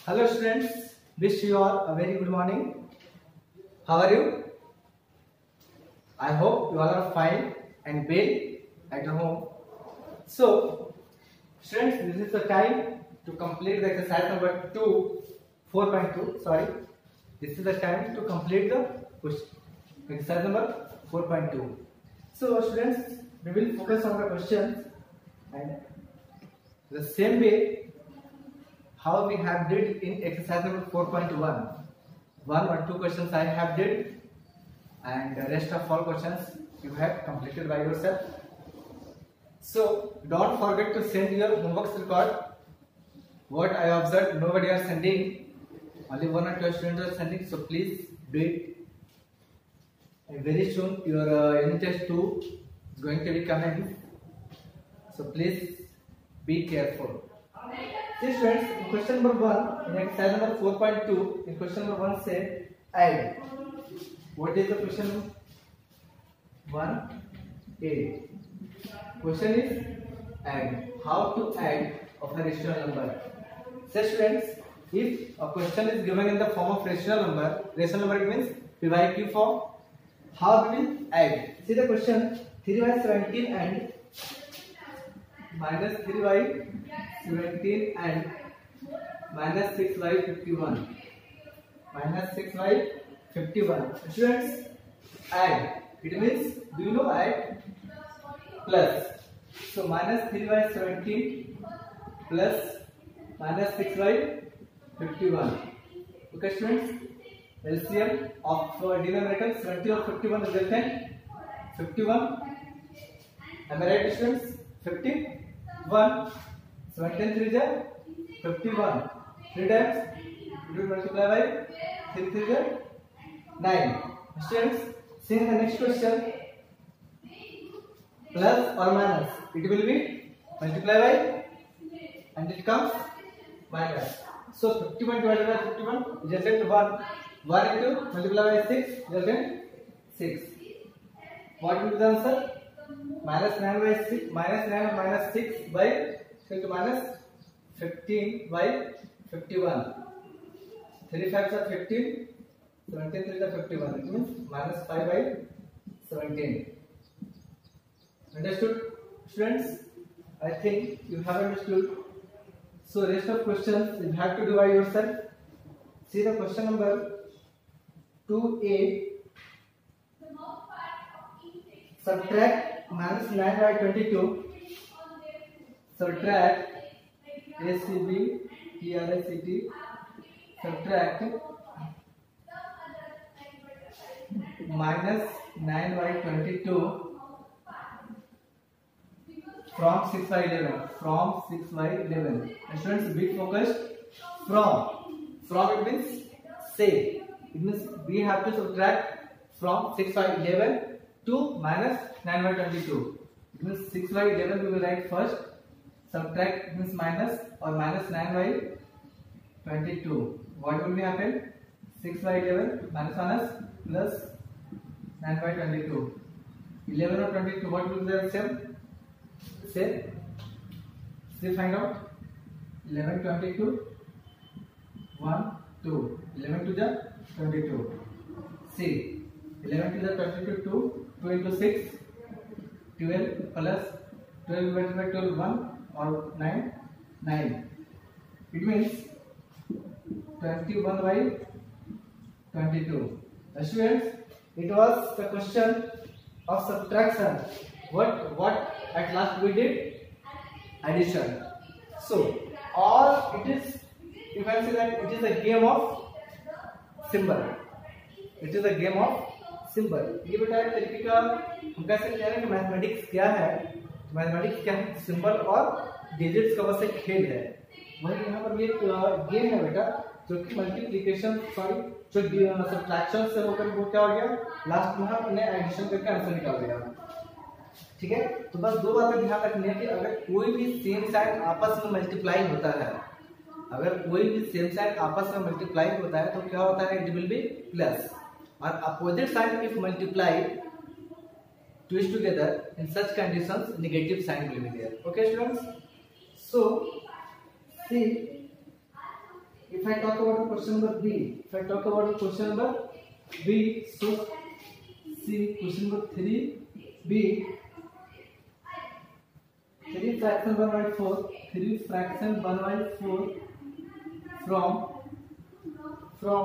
Hello students, wish you all a very good morning. How are you? I hope you all are fine and well at home. So, students, this is the time to complete the exercise number 4.2. Sorry, this is the time to complete the exercise number 4.2. So, students, we will focus on the questions and the same way how we have did in exercise number 4.1. One or two questions I have did, and the rest of all questions you have completed by yourself. So don't forget to send your homework record. What I observed, nobody are sending. Only one or two students are sending. So please do it. And very soon your unit test 2 is going to be coming. So please be careful. See students, in question number 1, in exercise number 4.2, in question number 1 say add. What is the question 1a? Question is add. How to add of a rational number? So students, if a question is given in the form of rational number means p by q form. How we will add? See the question, 3 by 17 and minus 3 by 17 and minus 6 by 51. Minus 6 by 51. Students, add. It means, do you know add? Plus. So minus 3 by 17 plus minus 6 by 51. Okay, students. LCM of denominator 70 or 51 is less than 51. Am I right, students? 51. 17 3 is 51. 3 times it will multiply by 3 3 is 9. Students, see the next question. Plus or minus, it will be multiply by and it comes minus. So 51 divided by 51 is just 1. 1 into multiply by 6 is 6. What will be the answer? Minus 9 by 6, minus 9 minus 6 by to minus 15 by 51. 3 5s are 15, 17 3 is 51. It means minus 5 by 17. Understood, students? I think you have understood. So rest of questions you have to do by yourself. See the question number 2a. Subtract minus 9 by 22. Subtract ACB TRACT. Subtract minus 9 by 22 from 6 by 11. From 6 by 11. And students, be focused. From it means say. It means we have to subtract from 6 by 11 to minus 9 by 22. It means 6 by 11 we will write first. Subtract means minus or minus 9 by 22. What will be happen? 6 by 11 minus plus 9 by 22. 11 or 22, what will be the same? Say find out. 11 22 1 2. 11 to the 22. See 11 to the 22 2. 2 into 6 12 plus 12 divided by 12 1 or 9. It means 21 by 22. Students, it was the question of subtraction. What at last we did? Addition. So all it is, you can say that it is a game of symbol. It is a game of symbol. ये बेटा एक तरीके का हम कह सकते हैं कि मैथमेटिक्स क्या है, सिंबल और डिजिट्स का बस एक खेल है. वही यहाँ पर ये गेम है बेटा, जो कि मल्टीप्लिकेशन जो सब्ट्रैक्शन से होकर वो क्या हो गया, लास्ट में हमने एडिशन करके आंसर निकाल दिया. ठीक है, तो बस दो बातें ध्यान रखनी है कि अगर कोई भी सेम साइन आपस में मल्टीप्लाई होता है, तो क्या होता है, it will be plus. Or opposite sign if multiplied twist together, in such conditions negative sign will be there. Okay students, so see if I talk about the question number B, if I talk about the question number B, so see question number 3B, 3 fraction 1 by 4, 3 fraction 1 by 4 from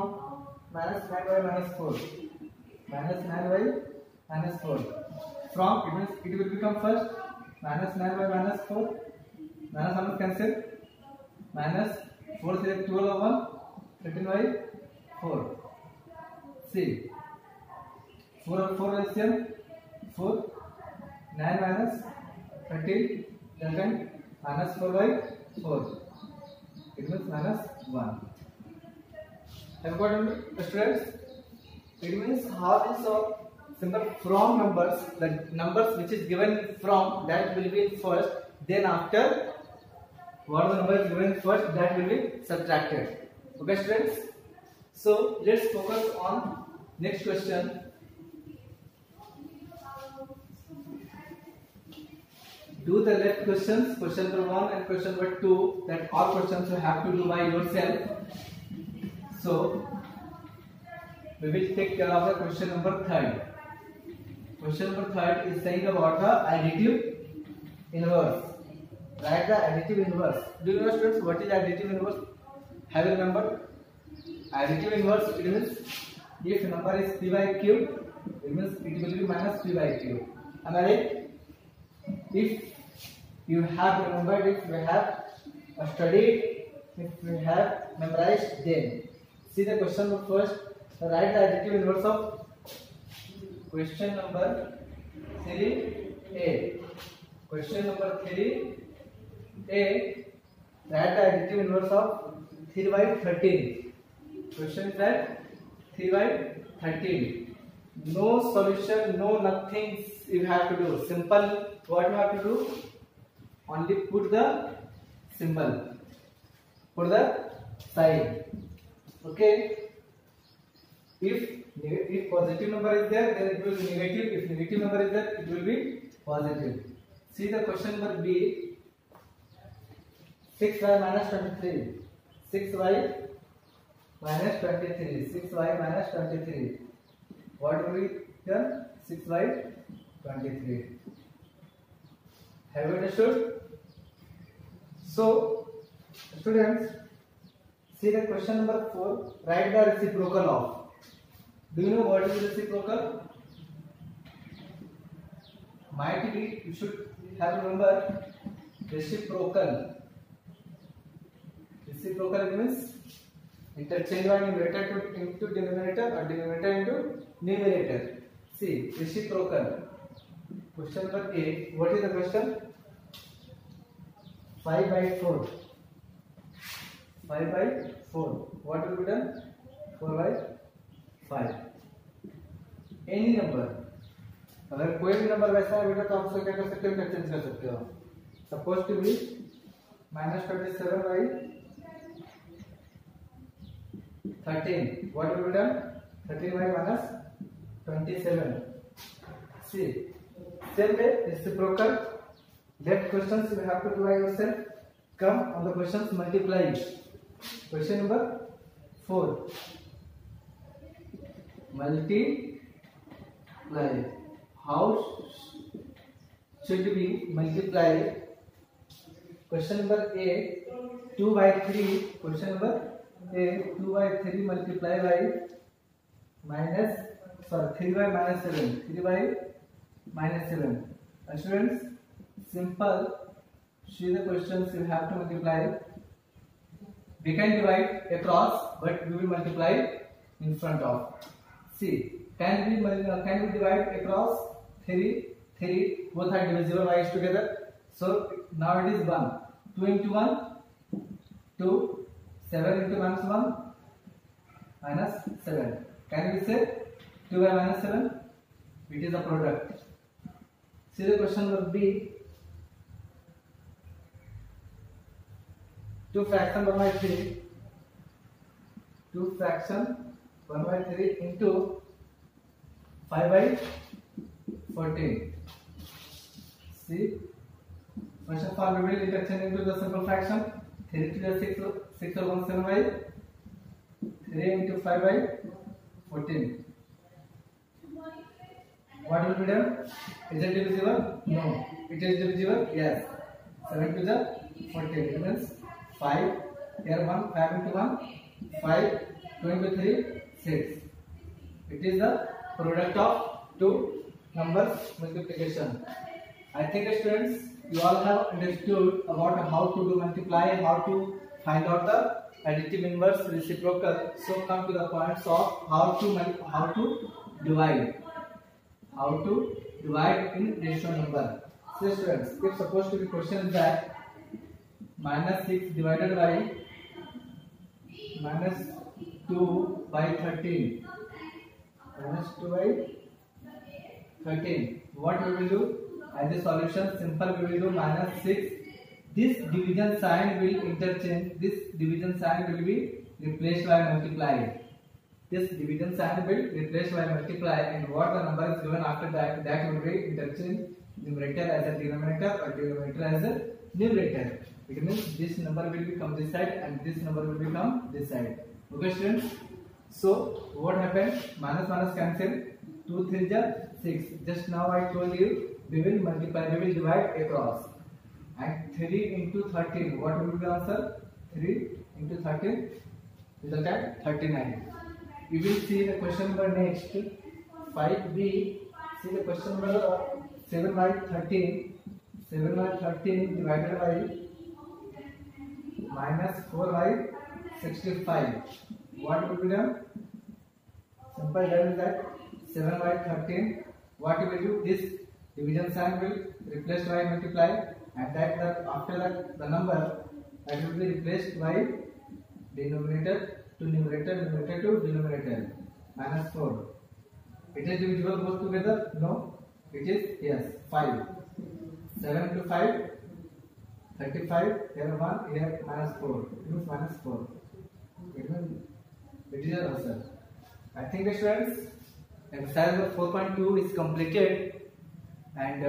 minus 9 by minus 4, minus 9 by minus 4, from it means it will become first minus 9 by minus 4, minus minus cancel, minus 4 3 12 over 1, 13 by 4. See 4 और 4 LCM 4, 9 minus 13 then minus 4 by 4, it means minus 1. Have you got it, students? It means how this simple from numbers, the numbers which is given from that will be first, then after what the number is given first that will be subtracted. Okay students, so let's focus on next question. Do the left questions, question number 1 and question number 2, that all questions you have to do by yourself. So we will take care of the question number 3. Question number 3 is saying about the additive inverse. Write the additive inverse. Do you know students what is additive inverse? Have you remembered? Additive inverse, it means if number is p by q, it means it will be minus p by q. Am I right? If you have remembered, if you have studied, if you have memorized, then see the question number first. Write the additive inverse of question number 3a. Question number 3a. Write the additive inverse of 3 by 13. Question is that 3 by 13. No solution, no nothing you have to do. Simple. What you have to do? Only put the symbol. Put the sign. Okay. If positive number is there, then it will be negative. If negative number is there, it will be positive. See the question number B. 6y minus 23. 6y minus 23. 6y minus 23. What will be done? 6y 23. Have you understood? So, students, see the question number 4. Write the reciprocal of. Do you know what is reciprocal? Might be you should have remember reciprocal. Reciprocal means interchange one numerator into denominator or denominator into numerator. See reciprocal. Question number A. What is the question? 5 by 4. 5 by 4. What will be done? 4 by 5. Any number. अगर कोई भी number वैसा है बेटा तो आप उसको क्या कर सकते हो? इंटरचेंज कर सकते हो. Suppose to be -27 by 13. What will be done? 13 by -27. See. Same way, reciprocal. Left questions you have to do by yourself. Come on the questions multiply. Question number 4. Multiply. How should we multiply? Question number A. 2 by 3. Question number A. 2 by 3 multiply by 3 by -7. 3 by -7. Students, simple. See the questions you have to multiply. We can divide across, but we will multiply in front of. See, can we divide across? 3 both are divisible by s together. So now it is 1. 2 into 1 2. 7 into -1 -7. Can we say 2 by -7? It is a product. See the question number B. 2 fraction 1 by 3. 2 fraction 1 by 3 into 5 by 14. See, first of all we will interchange into the simple fraction. 3 to the 6 or 1 7 by 3 into 5 by 14. What will be done? Is it divisible? No. It is divisible? Yes. 7 to the 14. It means 5. Here 1. 5 into 1. 5. 2 into 3. 6. It is the product of two numbers multiplication. I think students, you all have understood about how to do multiply, how to find out the additive, inverse, reciprocal. So come to the points of how to divide. How to divide in ratio number. So students, if supposed to be question is that minus 6 divided by minus 2 by 13. Minus 2 by 13. What we will do? As a solution, simple we will do minus 6. This division sign will interchange. This division sign will be replaced by multiply. This division sign will replace by multiply, and what the number is given after that, that will be interchange numerator as a denominator or denominator as a numerator. It means this number will become this side and this number will become this side. Okay students? So what happened? Minus minus cancel. 2 3 is 6. Just now I told you we will multiply, we will divide across. And 3 into 13. What will be the answer? 3 into 13 is at 39. We will see the question number next. 5b. See the question number 7 by 13. 7 by 13 divided by minus 4 by 65. What will be done? Simple done is that 7 by 13. What we will do? This division sign will replace by multiply, and after that the number that will be replaced by denominator to numerator, numerator to denominator. Minus 4. It is divisible both together? No. It is, yes, 5. 7 into 5, 35. Here 1, here minus 4. It means minus 4. It means it is your answer. I think students, exercise number 4.2 is completed, and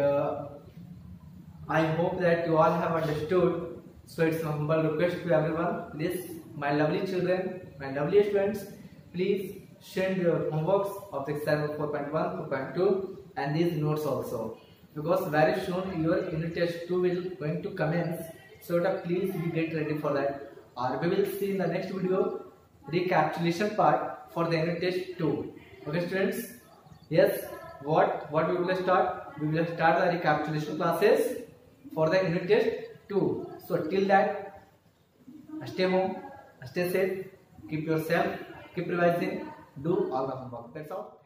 I hope that you all have understood. So it's my humble request to everyone, please, my lovely children, my lovely students, please send your homeworks of exercise 4.1, 4.2 and these notes also, because very soon your unit test 2 will going to commence. So please be get ready for that. Or we will see in the next video recapitulation part for the unit test 2. Okay students? Yes. What we will start? We will start the recapitulation classes for the unit test 2. So till that, stay home, stay safe, keep yourself, keep revising, do all the homework. That's all.